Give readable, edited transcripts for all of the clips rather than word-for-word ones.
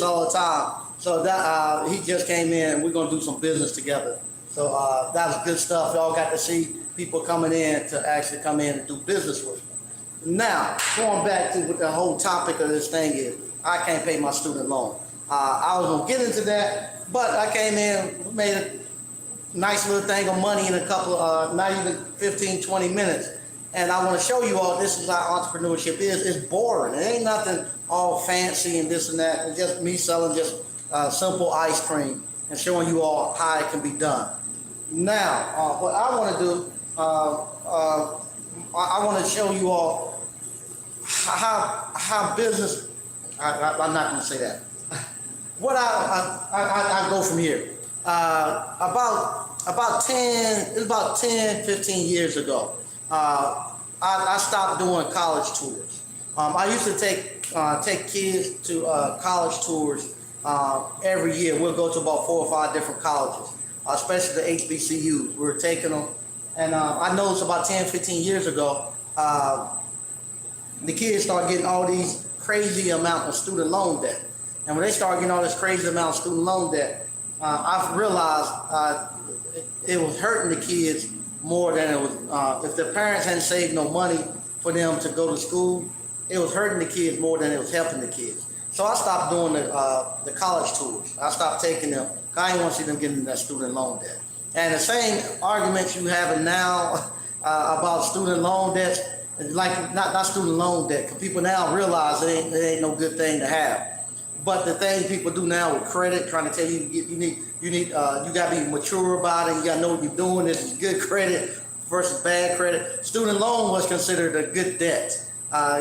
all the time. So that he just came in, and we're gonna do some business together. So that was good stuff. Y'all got to see people coming in to actually come in and do business with me. Now, going back to what the whole topic of this thing is, I can't pay my student loan. I was gonna get into that, but I came in, made a nice little thing of money in a couple, not even 15, 20 minutes. And I want to show you all this is how entrepreneurship is. It's boring. It ain't nothing all fancy and this and that. It's just me selling just simple ice cream and showing you all how it can be done. Now, what I want to do, I want to show you all how business. I'm not going to say that. What I go from here. About 10, 15 years ago, I stopped doing college tours. I used to take kids to college tours every year. We'll go to about 4 or 5 different colleges, especially the HBCUs. We were taking them, and I noticed about 10, 15 years ago, the kids start getting all these crazy amount of student loan debt. And when they start getting all this crazy amount of student loan debt, I've realized it was hurting the kids more than it was. If the parents hadn't saved no money for them to go to school, it was hurting the kids more than it was helping the kids. So I stopped doing the college tours. I stopped taking them. I didn't want to see them getting that student loan debt. And the same arguments you having now about student loan debts, like not student loan debt, because people now realize it ain't no good thing to have. But the thing people do now with credit, trying to tell you you got to be mature about it. You got to know what you're doing. This is good credit versus bad credit. Student loan was considered a good debt,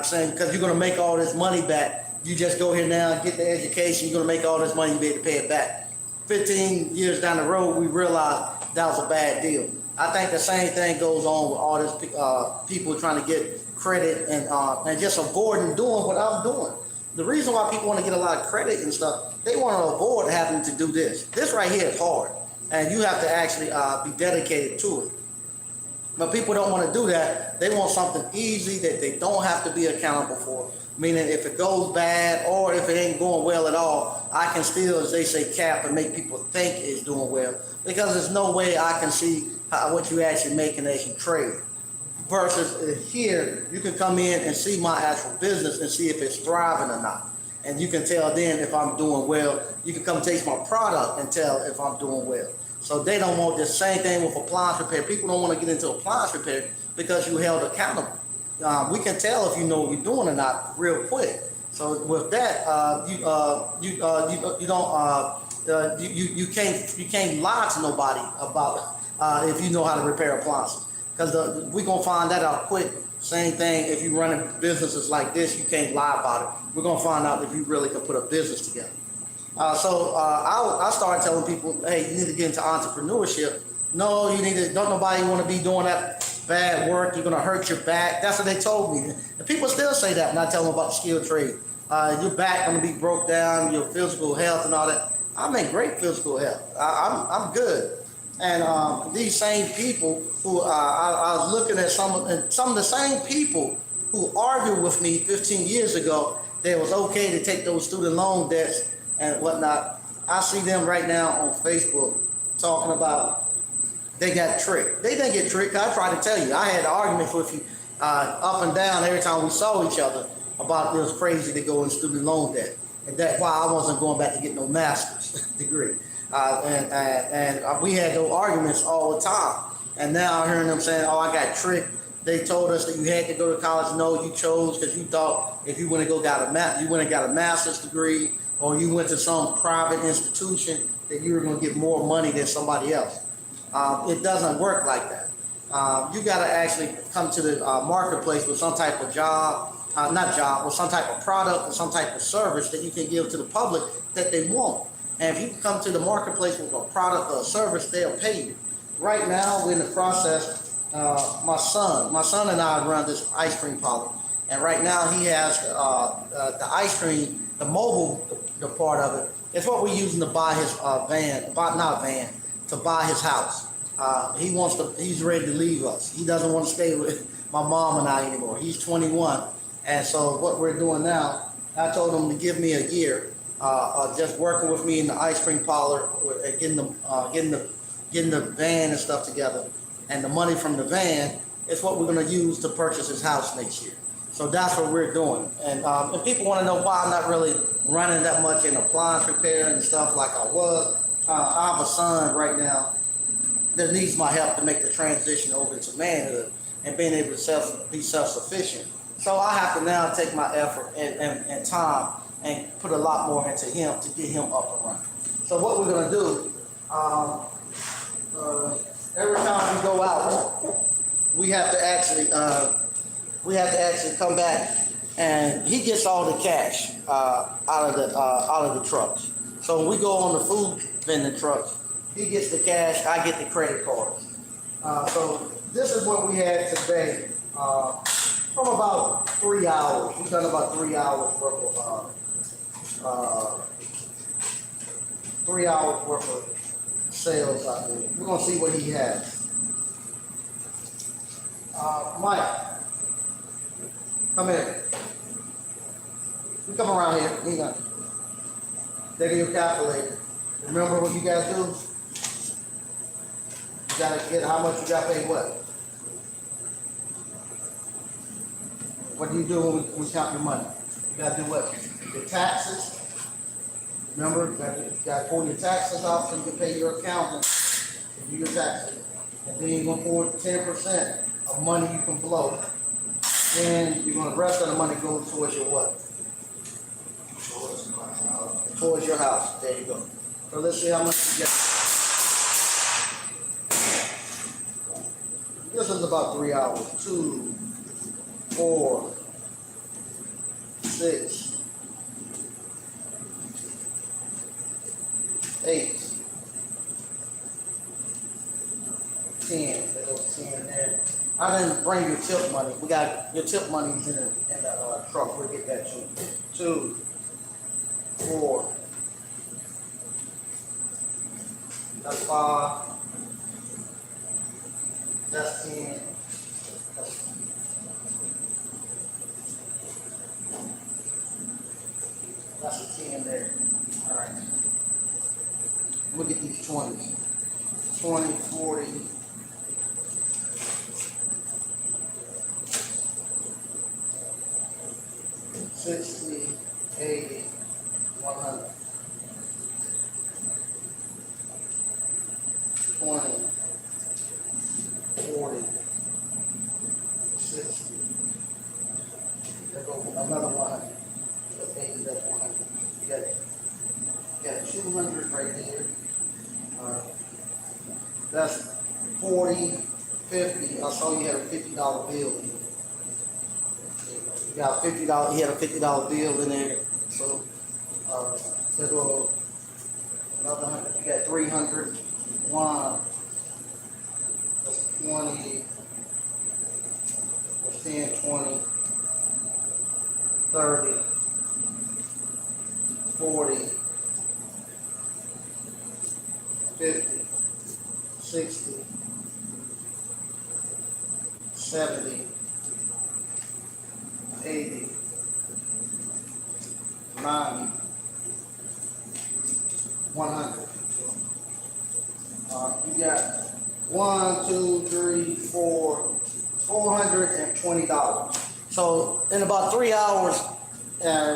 saying because you're going to make all this money back. You just go here now and get the education. You're going to make all this money and be able to pay it back. 15 years down the road, we realized that was a bad deal. I think the same thing goes on with all this people trying to get credit and just avoiding doing what I'm doing. The reason why people want to get a lot of credit and stuff, they want to avoid having to do this. This right here is hard, and you have to actually be dedicated to it. But people don't want to do that. They want something easy that they don't have to be accountable for. Meaning if it goes bad or if it ain't going well at all, I can still, as they say, cap and make people think it's doing well. Because there's no way I can see what you actually making as you trade. Versus here, you can come in and see my actual business and see if it's thriving or not. And you can tell then if I'm doing well. You can come taste my product and tell if I'm doing well. So they don't want the same thing with appliance repair. People don't want to get into appliance repair because you held accountable. We can tell if you know what you're doing or not real quick. So with that, you can't lie to nobody about if you know how to repair appliances. Because we're going to find that out quick. Same thing, if you're running businesses like this, you can't lie about it. We're going to find out if you really can put a business together. So I started telling people, hey, you need to get into entrepreneurship. No, don't nobody want to be doing that bad work. You're going to hurt your back. That's what they told me. And people still say that when I tell them about the skilled trade. Your back going to be broke down, your physical health and all that. I'm in great physical health. I'm good. And these same people who I was looking at some of the same people who argued with me 15 years ago that it was okay to take those student loan debts and whatnot. I see them right now on Facebook talking about they got tricked. They didn't get tricked. I tried to tell you. I had arguments with you up and down every time we saw each other about it was crazy to go in student loan debt. And that's why I wasn't going back to get no master's degree. And we had those arguments all the time. And now I'm hearing them saying, oh, I got tricked. They told us that you had to go to college. No, you chose because you thought if you went and got a master's degree or you went to some private institution that you were going to get more money than somebody else. It doesn't work like that. You got to actually come to the marketplace with some type of with some type of product or some type of service that you can give to the public that they want. And if you come to the marketplace with a product or a service, they'll pay you. Right now, we're in the process. My son and I run this ice cream parlor. And right now, he has the ice cream, the mobile the part of it. It's what we're using to buy his to buy his house. He's ready to leave us. He doesn't want to stay with my mom and I anymore. He's 21. And so what we're doing now, I told him to give me a year. just working with me in the ice cream parlor, getting the van and stuff together, and the money from the van is what we're going to use to purchase his house next year. So that's what we're doing. And people want to know why I'm not really running that much in appliance repair and stuff like I was. I have a son right now that needs my help to make the transition over to manhood and being able to be self-sufficient. So I have to now take my effort and time and put a lot more into him to get him up and running. So what we're going to do, every time we go out, we have to actually come back, and he gets all the cash out of the trucks. So when we go on the food vending trucks, he gets the cash, I get the credit cards. So this is what we had today from about 3 hours. We've done about 3 hours worth of sales out there. We're gonna see what he has. Mike, come here. You come around here. Hang on. Take your calculator. Remember what you gotta do? You gotta get how much you gotta pay what? What do you do when we count your money? You gotta do what? Your taxes. Remember, you gotta pull your taxes out so you can pay your accountant and do your taxes. And then you're gonna pull 10% of money you can blow. Then you're gonna, the rest of the money goes towards your what? Towards your house. There you go. So let's see how much you get. This is about 3 hours. 2, 4, 6, 8, 10. There's 10 there. I didn't bring your tip money. We got your tip money in the truck. We'll get that too. 2, 4. That's 5. That's 10. That's a 10 there. All right. Look at these 20s. 20, 40. 60, 80, 100. 20, 40, 60. There goes another 100. That's 80, that's 100. You got 200 right there. That's 40, 50. I saw you had a $50 bill. You got $50. He had a $50 bill in there. So there go another 100. You got 300. 1. That's 20. That's 10, 20, 30, 40, 50, 60, 70, 80, 90, 100. You got $420. So in about 3 hours,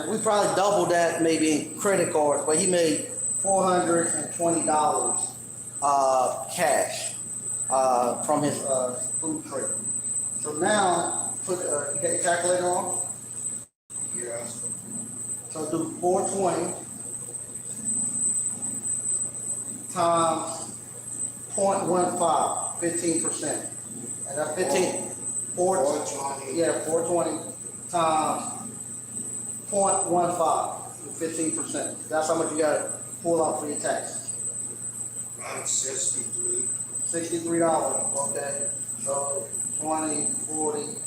we probably doubled that maybe in credit cards, but he made $420 cash from his food trade. So now, you got your calculator on? Yeah. So do 420 times 0.15, 15%. And that 420. Yeah, 420 times 0.15, 15%. That's how much you got to pull out for your taxes. Around 63. $63, okay. So 20, 40,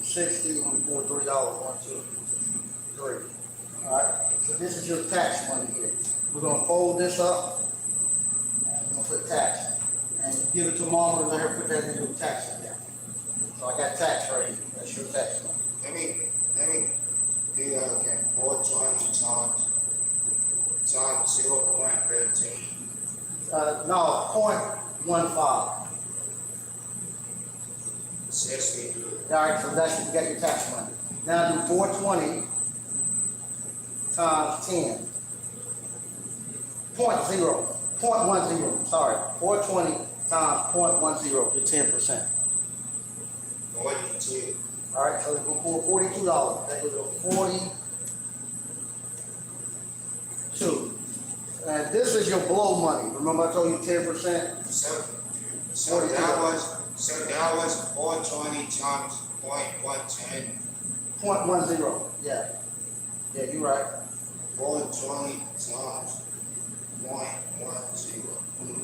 60, $43, 1, 2, 3. All right. So this is your tax money here. We're gonna fold this up and we're gonna put tax. And give it to mom and let her put that in your tax account. So I got tax right here. That's your tax money. Let me do that again. 420 times times 0.15. No, 0.15. 60 good. All right, so that's you got your tax money. Now do 420 times 10. 0.10, sorry. 420 times 0.10 to 10%. 42. All right, so we'll pull $42. That goes to 42. And this is your blow money. Remember I told you 10%? So that was 420 times 0.110. 0.10. Yeah. Yeah, you're right. 420 times 0.10.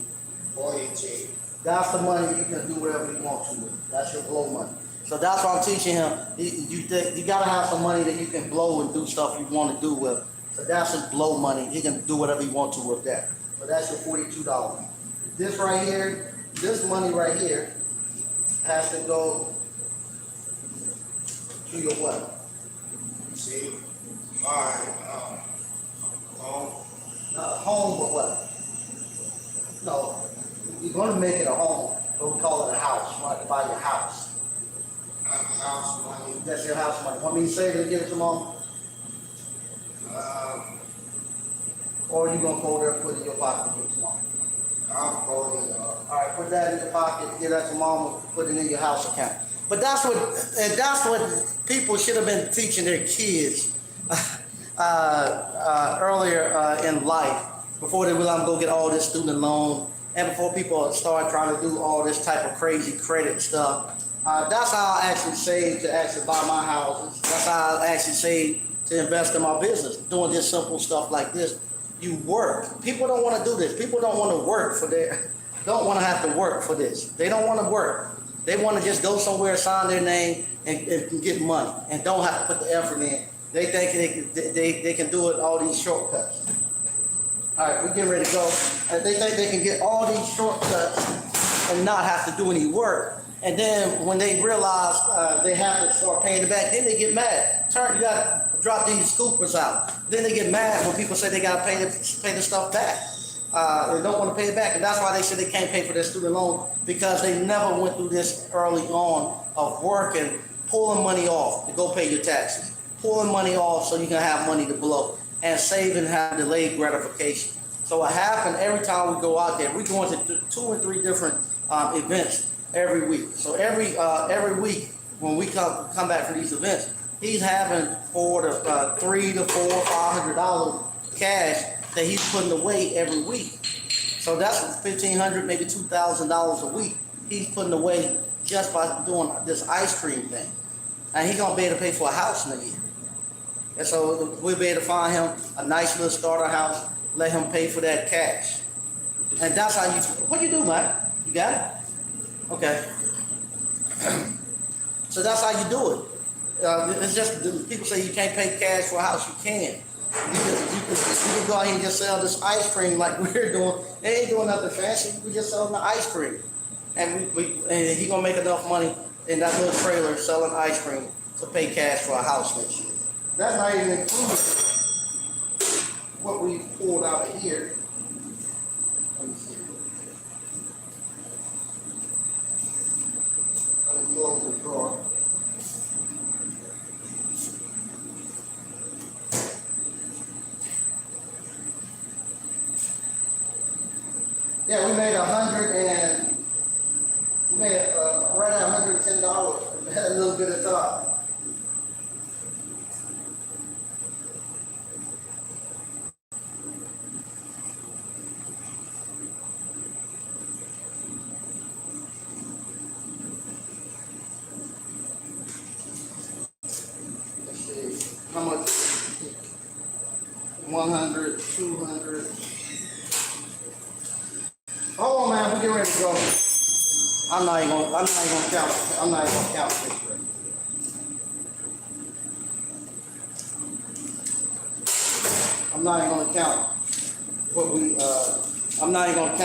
42. That's the money you can do whatever you want to with. That's your blow money. So that's what I'm teaching him. You gotta have some money that you can blow and do stuff you want to do with. So that's his blow money. He can do whatever he wants to with that. So that's your $42. This right here, this money right here, has to go to your what? See, my home. Home, but what? No, you're gonna make it a home, but we call it a house. You want to buy your house. House money. That's your house money. Want me to save it and give it to mom? Or you gonna go there and put it in your pocket and give it to mom? I'm holding All right, put that in your pocket, give that to mom, and put it in your house account. But that's what people should have been teaching their kids earlier in life, before they let them go get all this student loan, and before people start trying to do all this type of crazy credit stuff. That's how I actually saved to actually buy my houses. That's how I actually saved to invest in my business, doing this simple stuff like this. You work. People don't want to do this. People don't want to work don't want to have to work for this. They don't want to work. They want to just go somewhere, sign their name, and get money, and don't have to put the effort in. They think they can do it all these shortcuts. All right, we're getting ready to go. They think they can get all these shortcuts and not have to do any work. And then when they realize they have to start paying it back, then they get mad. You got to drop these scoopers out. Then they get mad when people say they got to pay the stuff back. They don't want to pay it back. And that's why they say they can't pay for their student loan, because they never went through this early on of working, pulling money off to go pay your taxes, pulling money off so you can have money to blow, and save and have delayed gratification. So what happened every time we go out there, we're going to 2 or 3 different events every week. So every week when we come back from these events, he's having $300 to $400 to $500 cash that he's putting away every week. So that's $1,500, maybe $2,000 a week he's putting away just by doing this ice cream thing. And he's gonna be able to pay for a house in a year. And so we'll be able to find him a nice little starter house, let him pay for that cash. And that's how what do you do, man? You got it? Okay. So that's how you do it. It's just, people say you can't pay cash for a house. You can. You can go out here and just sell this ice cream like we're doing. They ain't doing nothing fancy. We just selling the ice cream. And and he gonna make enough money in that little trailer selling ice cream to pay cash for a house next year. That's not even including what we pulled out of here. Let me see. Let me close the drawer. Yeah, we made right at $110. We had a little bit of time. Let's see, how much? 100, 200. Hold on, man. We're getting ready to go. I'm not even gonna count. I'm not even gonna count this. I'm not even gonna count what we. I'm not even gonna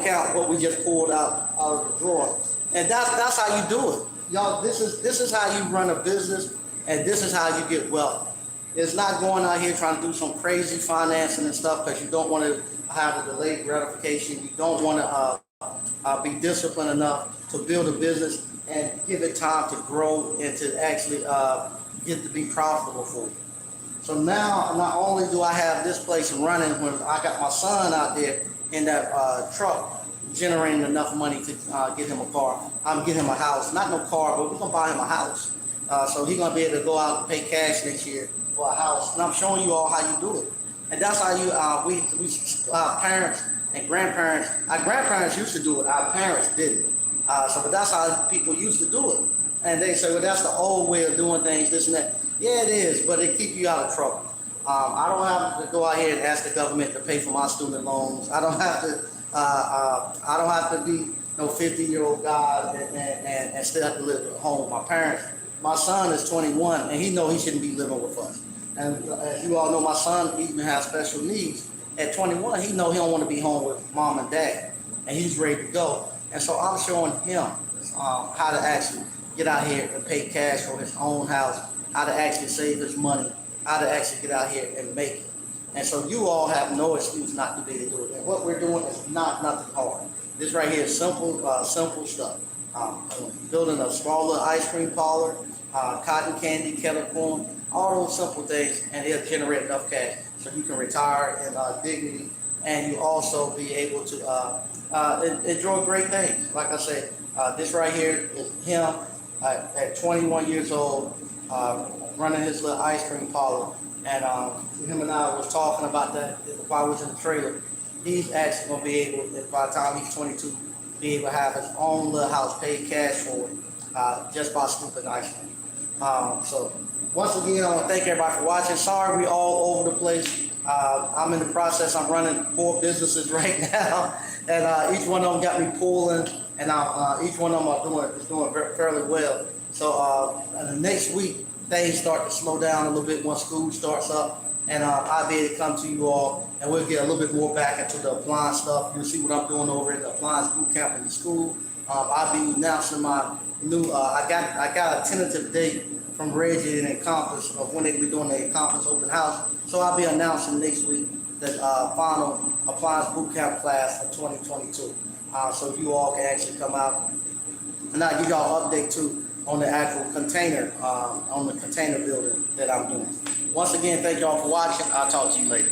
count what we just pulled out of the drawer. And that's how you do it, y'all. This is how you run a business, and this is how you get wealth. It's not going out here trying to do some crazy financing and stuff because you don't want to have a delayed gratification. You don't want to be disciplined enough to build a business and give it time to grow and to actually get to be profitable for you. So now, not only do I have this place running, when I got my son out there in that truck generating enough money to get him a car, I'm getting him a house. Not no car, but we're going to buy him a house. So he's going to be able to go out and pay cash next year for a house. And I'm showing you all how you do it. And that's how you, we parents and grandparents, our grandparents used to do it, our parents didn't. But that's how people used to do it. And they say, well, that's the old way of doing things, this and that. Yeah, it is, but it keep you out of trouble. I don't have to go out here and ask the government to pay for my student loans. I don't have to. I don't have to be no 50-year-old guy and still have to live at home. My parents. My son is 21, and he know he shouldn't be living with us. And as you all know, my son even has special needs. At 21, he know he don't want to be home with mom and dad, and he's ready to go. And so I'm showing him how to actually get out here and pay cash for his own house, how to actually save his money, how to actually get out here and make it. And so you all have no excuse not to be able to do it. And what we're doing is not nothing hard. This right here is simple stuff. Building a small little ice cream parlor, cotton candy, kettle corn, all those simple things, and it'll generate enough cash so you can retire in dignity, and you also be able to enjoy great things. Like I said, this right here is him at 21 years old, running his little ice cream parlor. And him and I was talking about that while I was in the trailer. He's actually going to be able, by the time he's 22, be able to have his own little house, paid cash for it, just by scooping ice cream. So once again, I want to thank everybody for watching. Sorry we all over the place. I'm in the process. I'm running 4 businesses right now, and each one of them got me pulling, and each one of them is doing fairly well. So the next week, things start to slow down a little bit once school starts up, and I'll be able to come to you all, and we'll get a little bit more back into the appliance stuff. You'll see what I'm doing over in the appliance boot camp in the school. I'll be announcing my new. I got a tentative date from Reggie and Encompass of when they will be doing the Encompass open house. So I'll be announcing next week the final appliance boot camp class for 2022. So you all can actually come out, and I'll give y'all an update too on the actual container, on the container building that I'm doing. Once again, thank y'all for watching. I'll talk to you later.